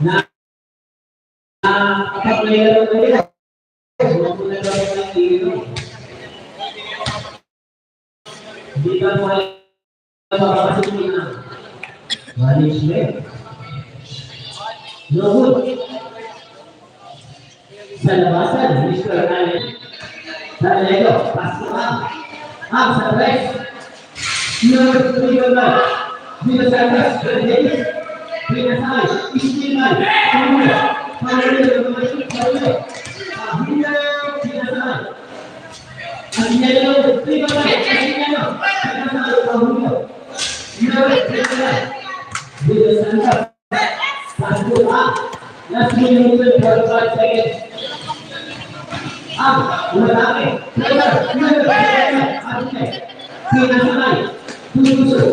na player ulit. Hindi ka mo makakasinin na. Management. No good. Sa labasan, Mr. Allen. Talego, pass mo ang sa press. Number 3 yung man. Dito sa atas, Dennis. Pinasay, Istiman. Pamula. Pamula. Ang yellow, 3 yung man. Pinasay, Pamula. Dito sa atas. Pass mo last minute, 45 seconds. Malaki. Pinasay. Tulusok.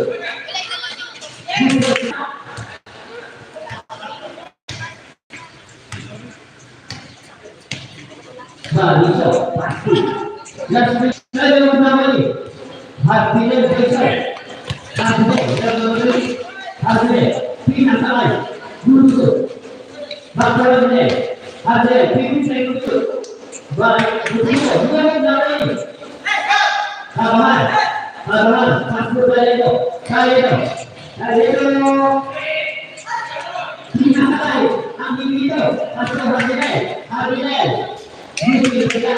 Baliso. Pasti. Last minute, saya mengamali. Hatinya besar. Hatinya. Pinasay. Tulusok. Bakalannya. Hatinya. Pinasay. Tulusok. Baik, bukan dari kawan, masuk dari itu, dari itu, pinasai, ambil itu, masuk hari ini, kita,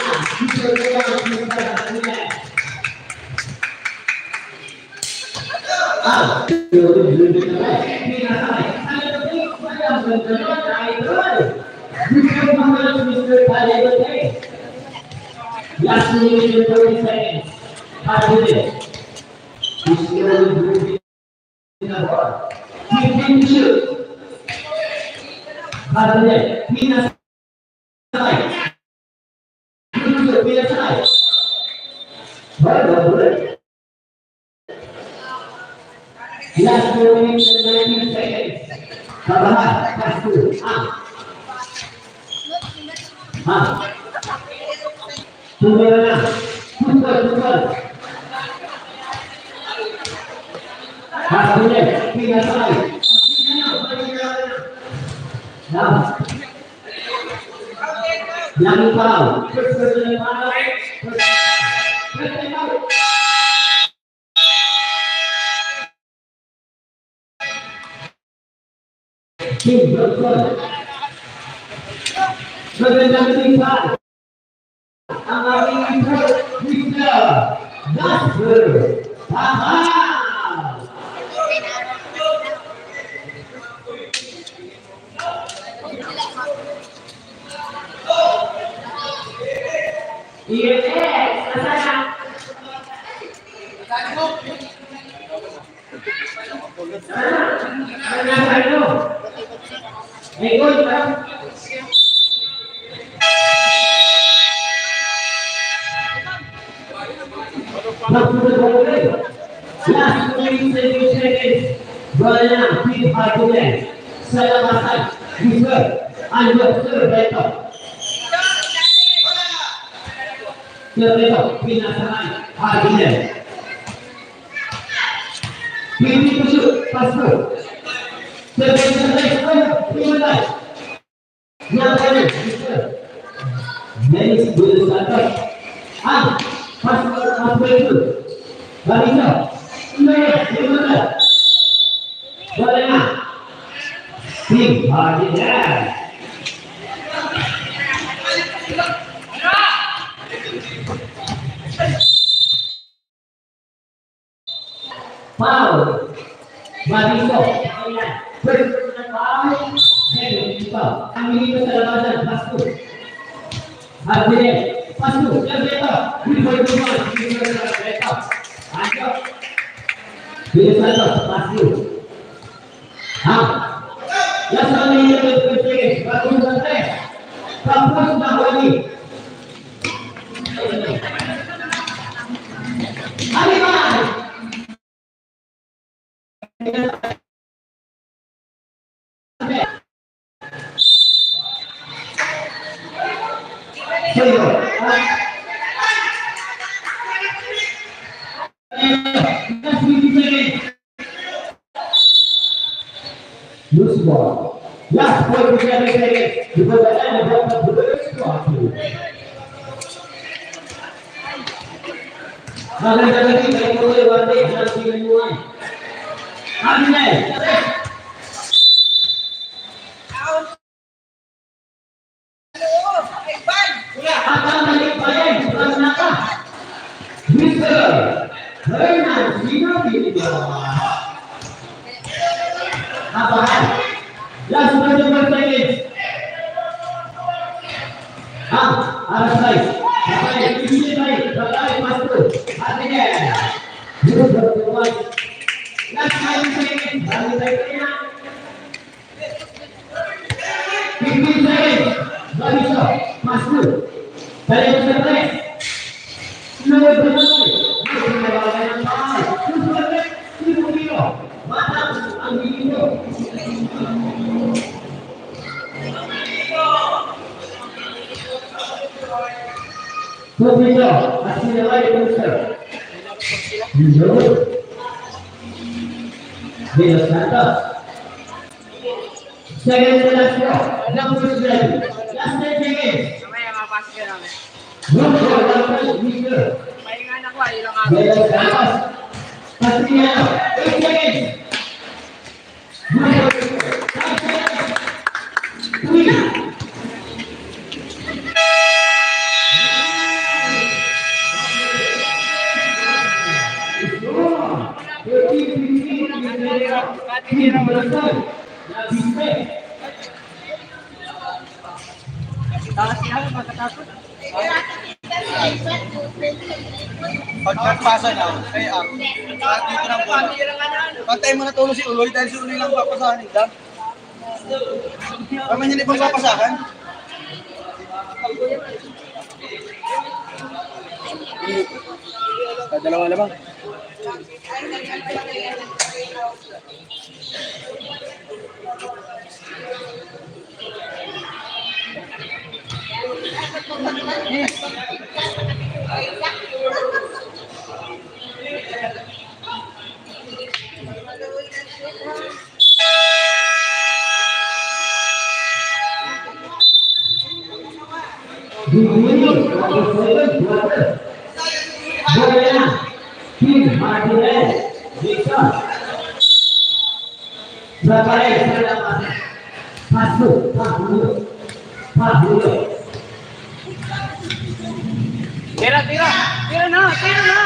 last minute 30 seconds. Hardly. He's still moving in the ball. He can shoot. Hardly. Pinasay. Pinasay. Boleh. Last minute 19 seconds. Kabahan. Pastu. Tunggal. Hasilnya pinasai. Yang tahu. Ang ating Victor Nasser Tahan. INS, nasana? Nasano? Ikot ba? Last 20 seconds. Bola di bagian. Selamat bisa anda terbetul. Terbetul pinasai bagian. Pilih tusuk pasal. Terbetul pinasai. Yang lain bisa. Manis bersatu. Pasal itu. Baliza. Gimana? Boleh. Tim bagian. Foul. Baliza. Ambil itu dalam masuk. Artinya masuk dan beta. Biasa masuk. Yang sana ini berpikir baru santai. Kampus dah lagi. Aliman. Maganda lagi kayak boleh warna yang dimulai. Ambil. Akan dilipain bukan nakah. Bisa. Renan sino gitu. Apa? Yang sudah dipercayai. Arah baik. Baik, ini baik. Baik, masuk. Artinya. Hidup berbuat. Yang lain saya bagi baiknya. Bikin saya. Bagi so. Masuk. Saya berbaik. Semua berbaik. Masuk melalui yang baik. Berbaik. Tidak kira. Mata ambil itu. Berbeda, hasilnya lain besar. Menurut bila kata saya jelaskan 69 last time again. Mamaya mapasok na namin. Meter. Pahingan ako ay ilang araw. Bila kata hasilnya 8 seconds. Pagpasa na, kaya dito na po. Pantay mo na tulong si Uloy dahil si Uloy lang papasahan nila. Paman niya ibang papasahan? Dalawa lamang. Tira na!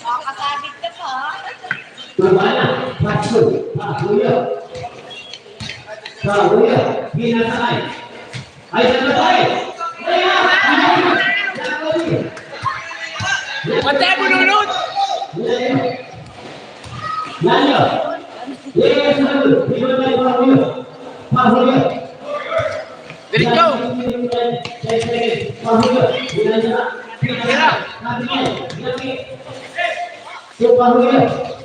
Makakasabit ka pa. Kemana? Masuk. Kahuya. Binasai. Ayo selesai. Pantay mo nunod! Nanya. Yes, betul. Dimulai Kahuya. Kahuya. Diretso! Kahuya. Binasai. Tira! Kahuya.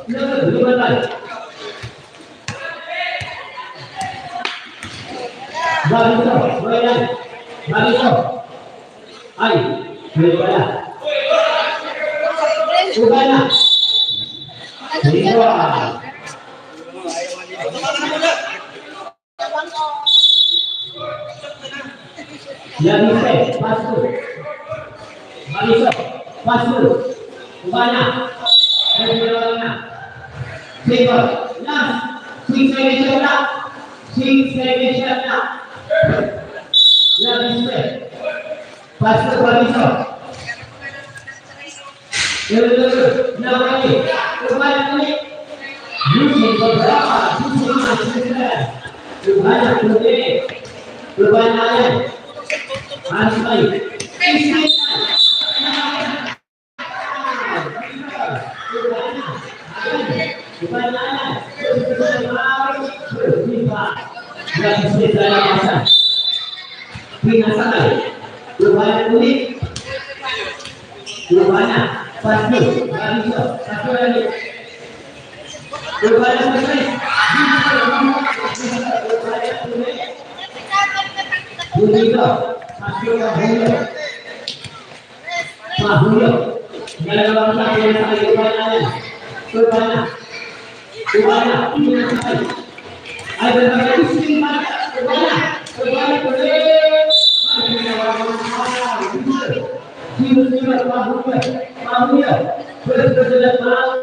Dimulai. Bariso, Royan, Bariso, Ay, Beribadah, Ubana, Beribadah, Yabise, Pasu, Bariso, Pasu, Ubana, Beribadah, Singapore, Nas, Sing Semisya, Sing Semisya, Yabise, Pasu, Bariso, Nawani, Ubana ini, Yusuf beberapa, Yusuf masih Ubana ini, Ubana lain, Asai, Julio, masuk ke Julio. Pak Julio, jalan bangsa yang saya kebanyakan, kebanyakan, kebanyakan, ini sekali. Ada yang sini mana? Kebanyakan, kebanyakan, kebanyakan. Julio, Pak Julio, berkejalan malam,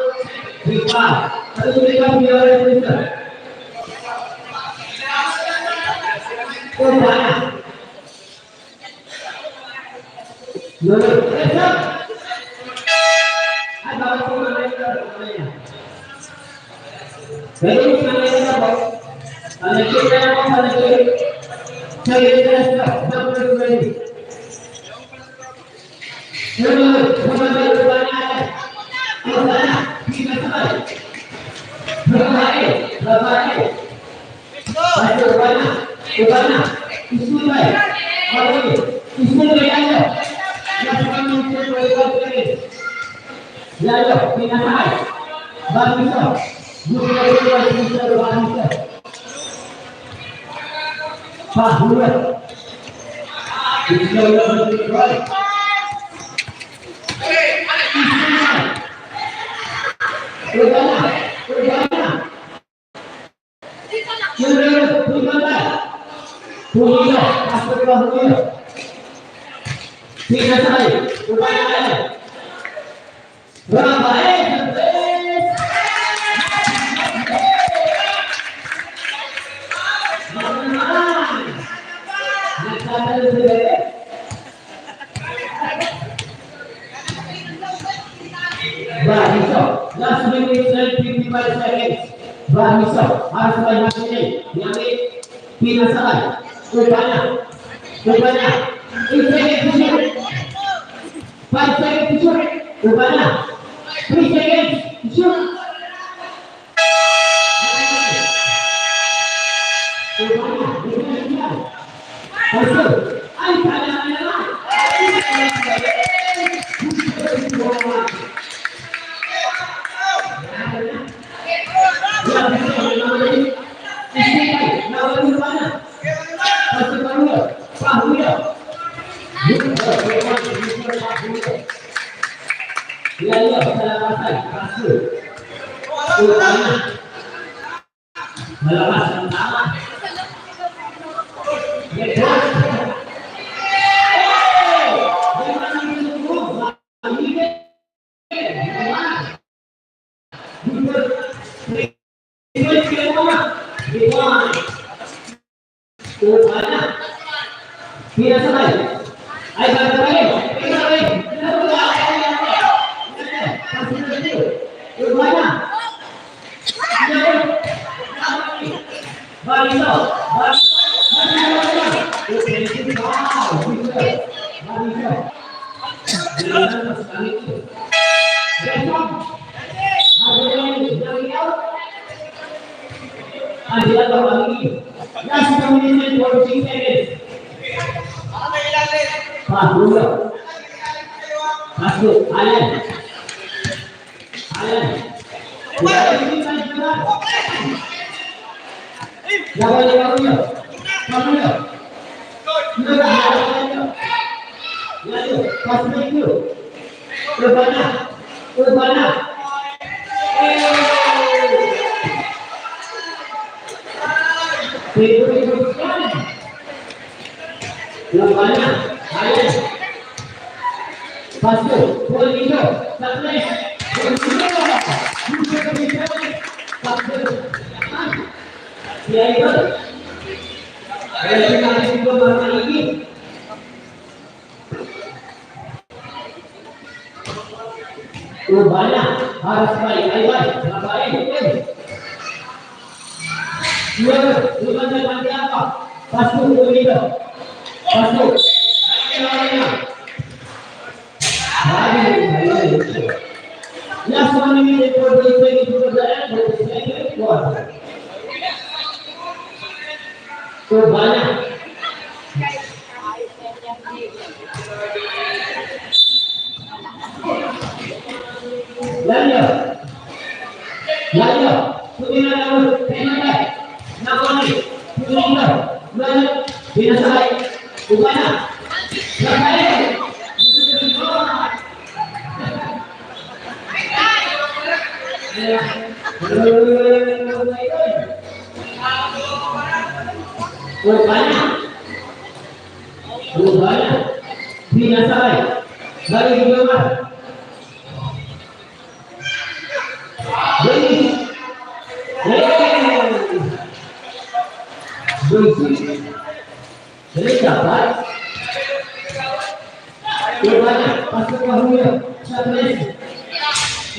riba, satu mereka biar kita. Kebanyakan. Lalu, ada apa yang mereka lakukan? Jadi mereka apa? Ada kita apa? Ada kita. Saya tidak dapat berbagi. Lalu, kepada kebanyakan, kebanyakan kita sekali. Berbagi. Masuk kebanyakan, kebanyakan. Isu baik. Orang isu baik. Lalu binatang bangsa budaya bangsa bahwa last minute 55 seconds. Bahisa harus banyak ini. Yang ini pinasakan. Kebanyak. 8 seconds. 5 seconds shoot. Kebanyak. 3 seconds shoot. Masuk. Masuk, Alan. Banyak harus baik. Apa? Pasuk begitu. Pasuk. Ya semua ini produksi itu berjalan kuat. Banyak. Lalu, kemudian nakoni, kemudian binasa. Ubana. Rafael. Ubana. Ubana. Binasai. Balik ke bawah. Balik. Jadi dapat Ubana masuk ke Huya Sabres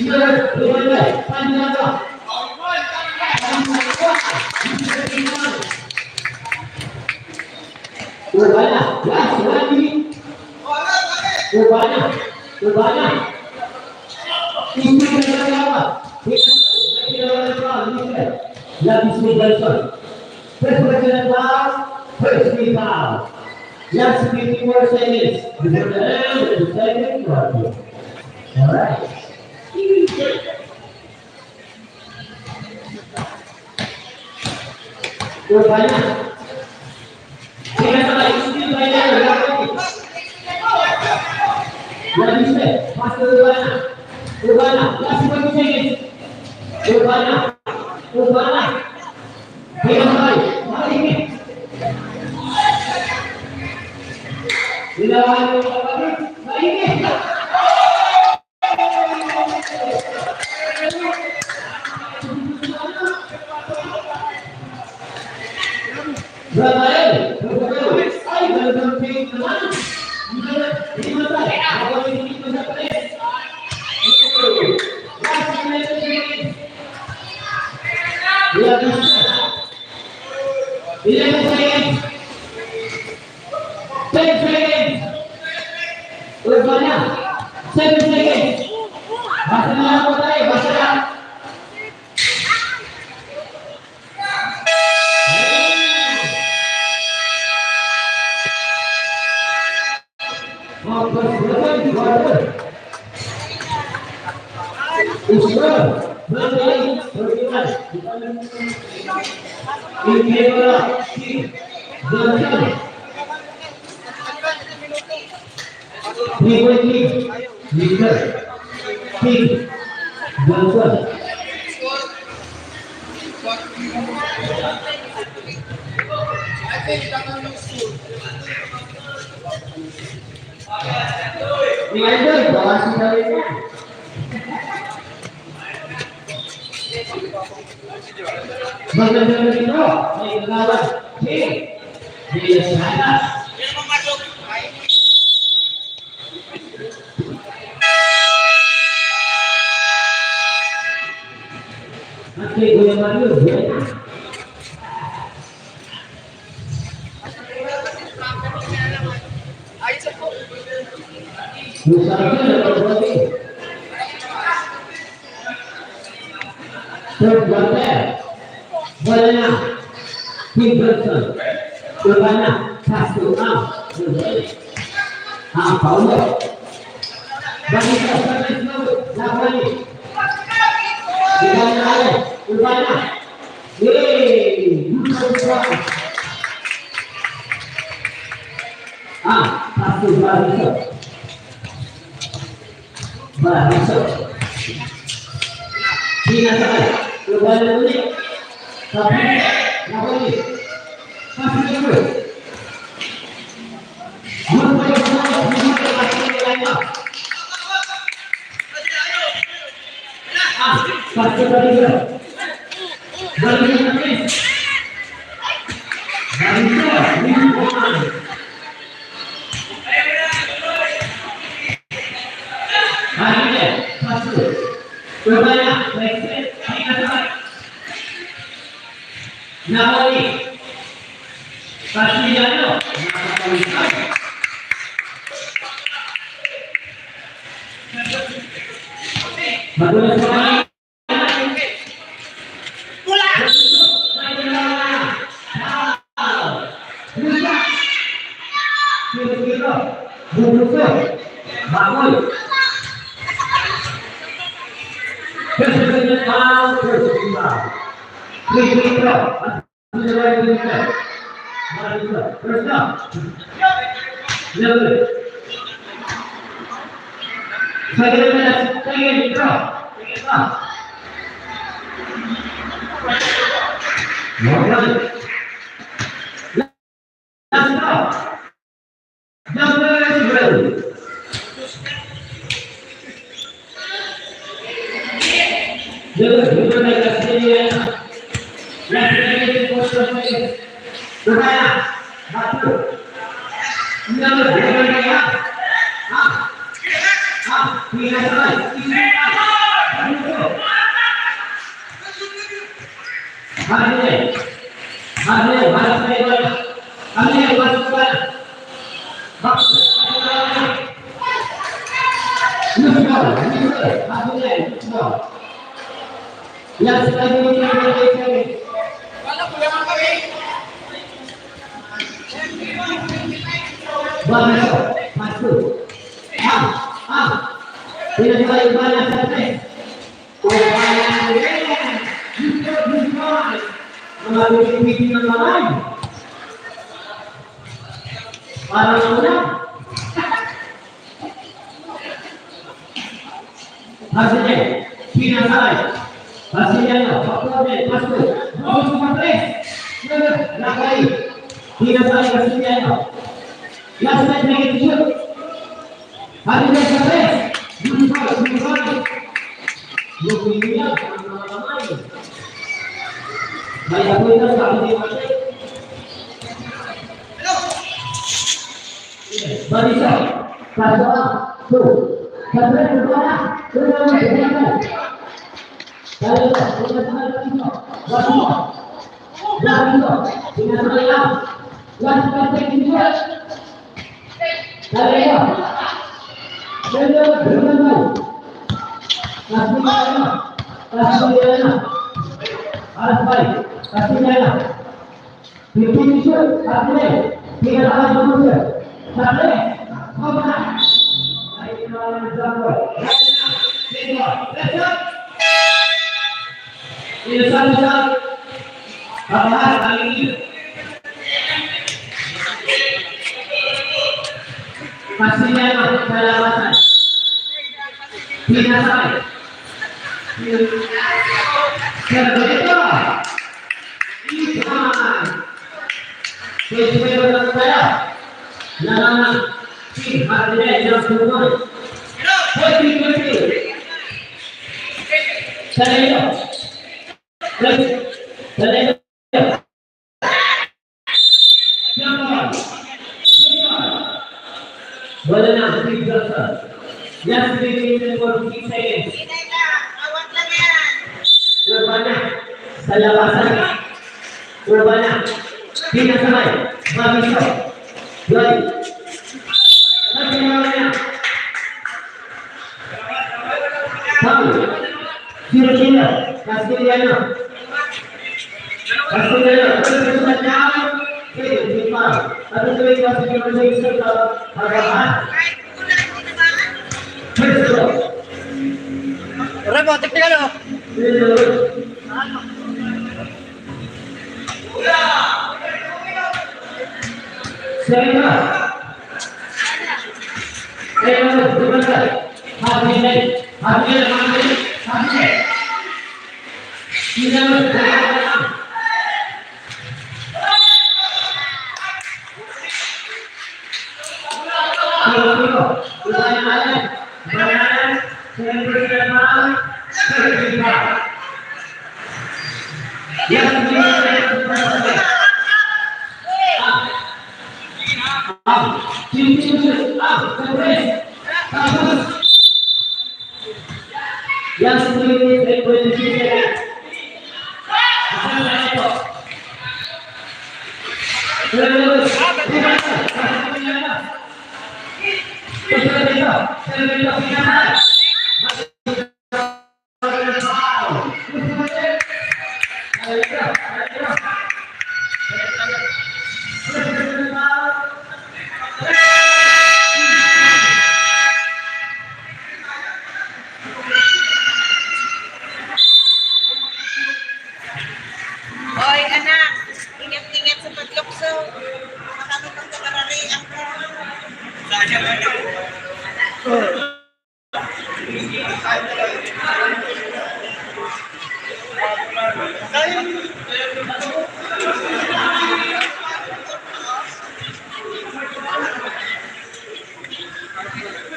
ini Ubana panjang apa Ubana ya lagi Ubana ini apa lagi sebentar First we foul. Just 50 more seconds. Before the end of the second quarter. Alright. Ubana. Kita salah isi banyak lagi. Lagi set. Masuk Ubana. Last 20 seconds. Ubana. Kita mari ini. Dilawan baik. Urbana, 7 seconds. Basta na ako tayo, basta na. Terus dong. Lalu. Saya bro. Yang selanjutnya masuk. Tidak boleh banyak sampai. Mengambil pimpinan lain. Para orang hasilnya tidak salah. Hasilnya faktornya masuk. Masuk sampai. Lakai. Tidak salah hasilnya. Yang selanjutnya itu. Hasilnya sampai. Hoy anak, ingat-ingat sa itlog sa makano kang kakarari ang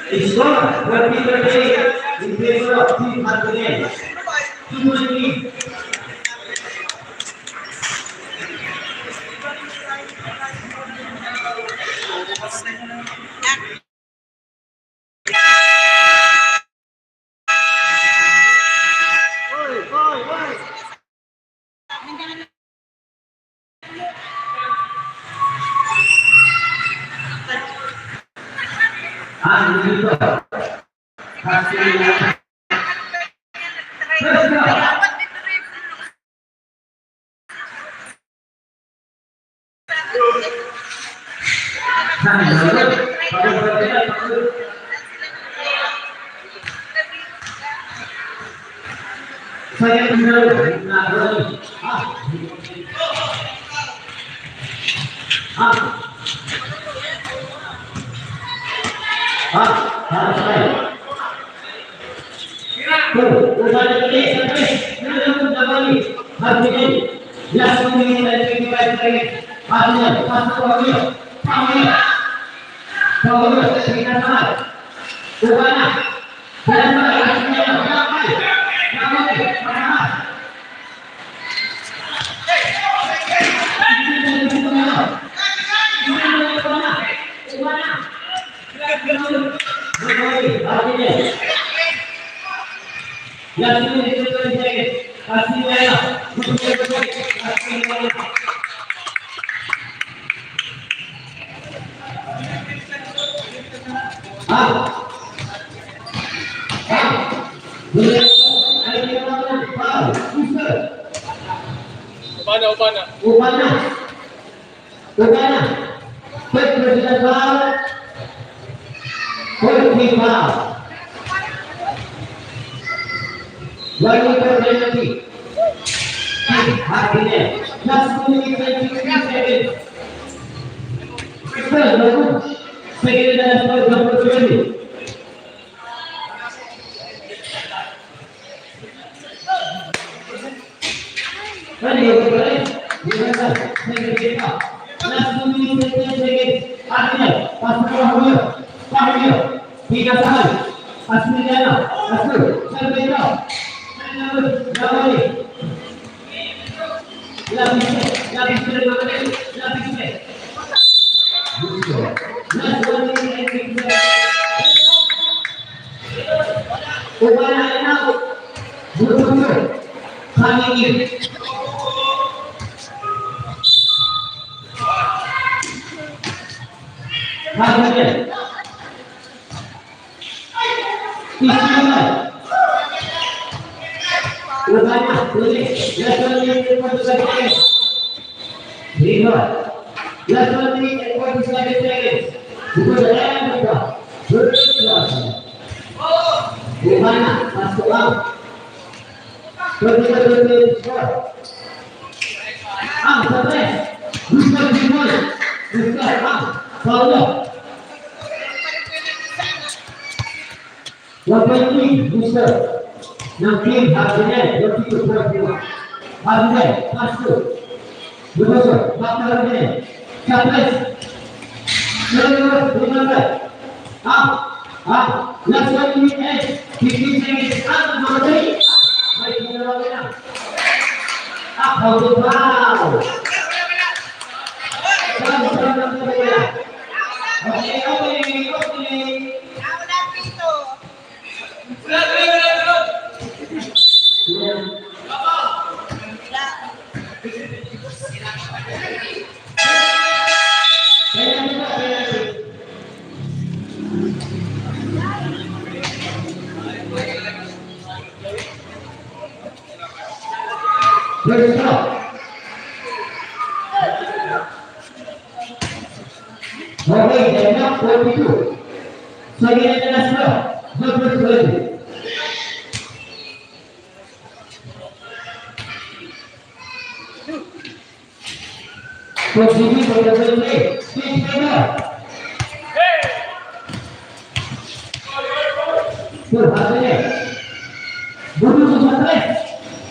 It's not what people say in favor of Team Martinez. Team Martinez. Dito. Hasilnya. Saya tinggal Posisi berdepan tiga. Berhasilnya. Bunuh sesuatu.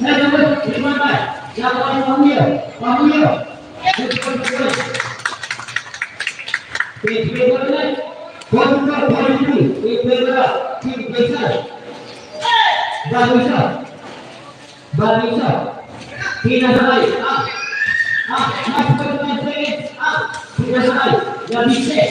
Saya coba terima. Yang Pahulio. Balisa. Tidak sekali. Tidak sekali. Tidak bisa.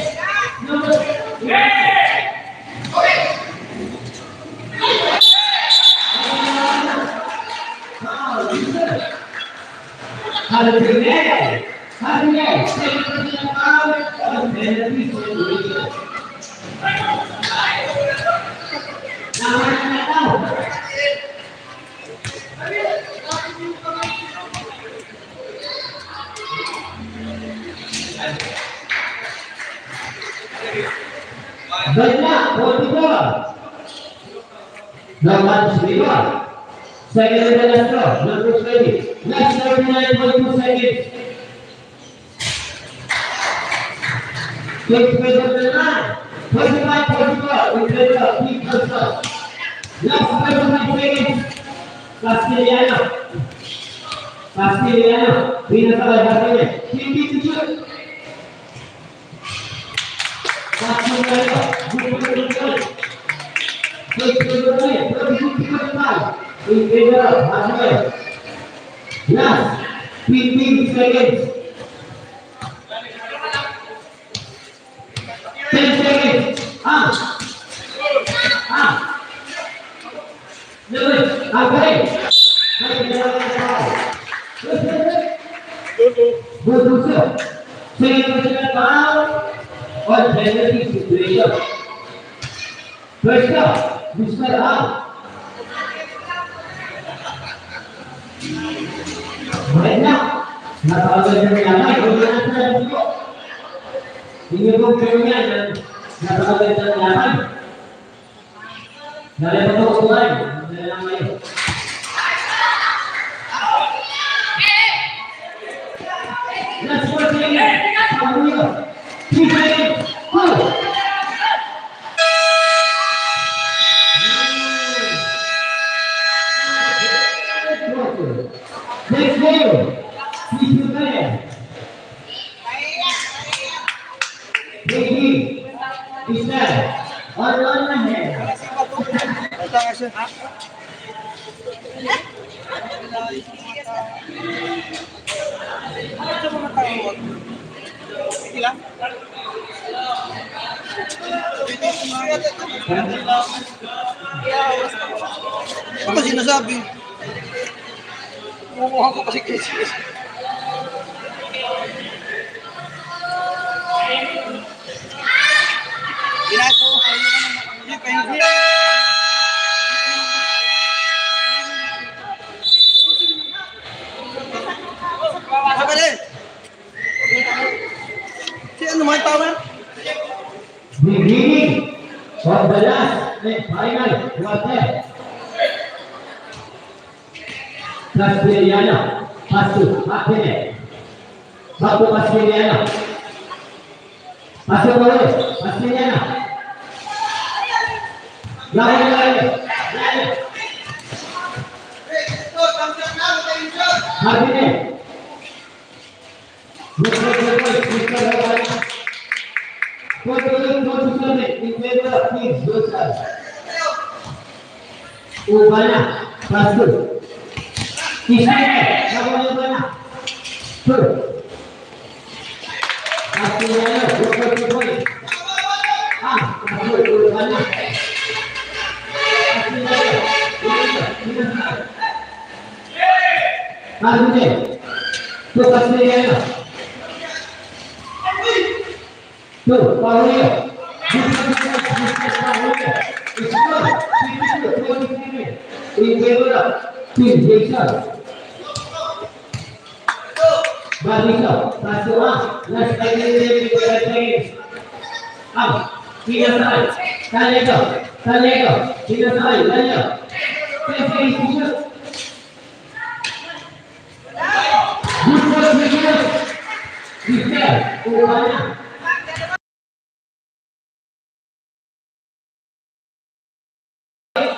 Banyak bola. Lawan Sriwa. Saya dengan draw, terus lagi. Next 39.2 seconds. Take measure the line. 45-44. We play the keep yourself. Last 45 seconds. Castellano. Bina salah hasilnya. Tinggi 7. Castellano. Take measure the line. 35. We play the hasilnya. Last 15 seconds. 10 seconds. Ini pun kemudian dan kata-kata yang ternyata dari bentuk lain dari yang lain. Dan seperti ini, Pahulio, 3 seconds, go. Next game, bisa orang है Apa sinasabi? Kumuha ko kasi kasi. Ginagawa ko yung pengen. Apa deh? Si ano man tawa? beginning of the last final quarter. Castellano masuk akhirnya. Satu Castellano. Masuk boleh Castellano. Lari. Akhirnya. Ubana masuk. Kisahnya, kamu Ubana. Tuh. Akhirnya, poin. Masuk Ubana. Akhirnya, tuh Castellano. Tuh, Pahulio. Kuha na.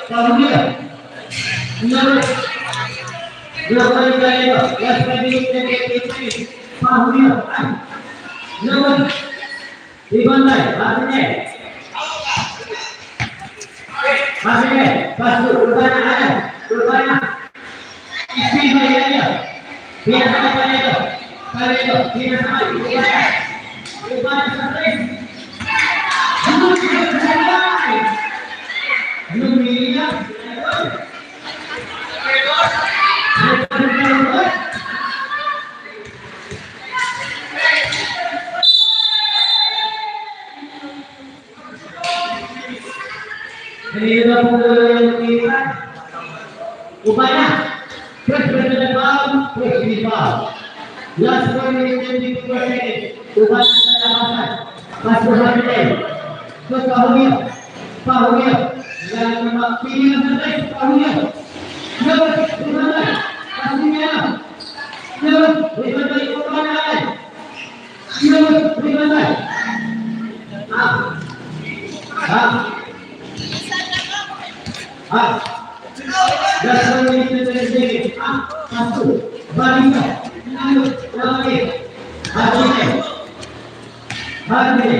Pahuli. Number. Number tayo. Last 5 minutes. Pahuli. Number. Ibandai. Masih. Pasu. Urbana ada. Urbana. Isi bayarnya. Biar apa itu? Kali itu. Biar sama. Urbana sampai. Upaya terus berdepan terus dibal. Last 1 minute 22 seconds. Upaya terdapat. Masuk hati. Terus Pahuli. Dan pilihan terbaik Pahuli. Jauh Upaya. Pastinya. Jauh Upaya. Jauh Upaya. Dasar ini terjadi. Satu, balita, lagi, hati.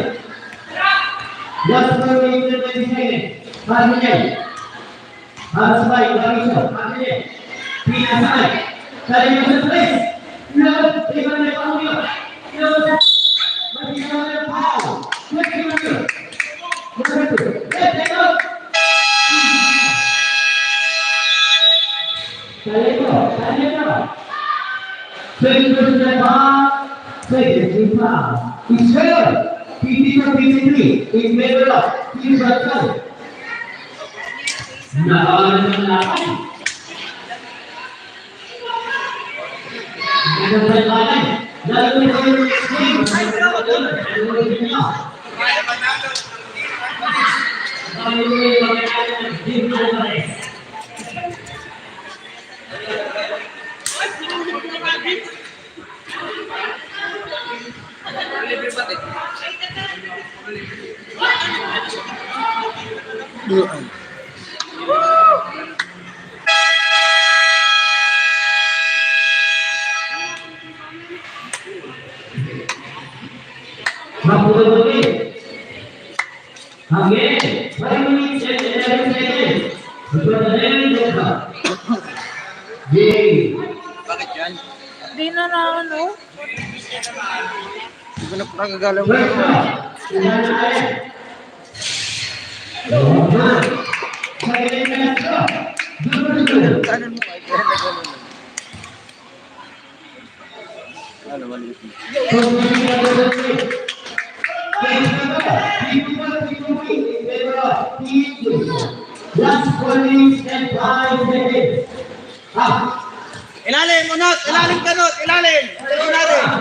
Dasar ini terjadi. Hati. Harus baik balita, hati. Tidak baik. Dari yang stres, tidak bagaimana kamu? Tidak bagaimana kau? Bagaimana? Betul. Bakit yan? Di na ano. Hindi ko na nakagalaw mo. Kanan mo ay kaya nagalaw mo. Ano, maliit mo. Last 4 minutes and 5 seconds. Ilalim, unot! Ilalim ka, not! Ilalim! Ilalim natin!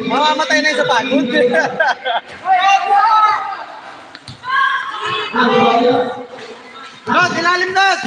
Mamamatay na yun sa pagod. Not, ilalim, not!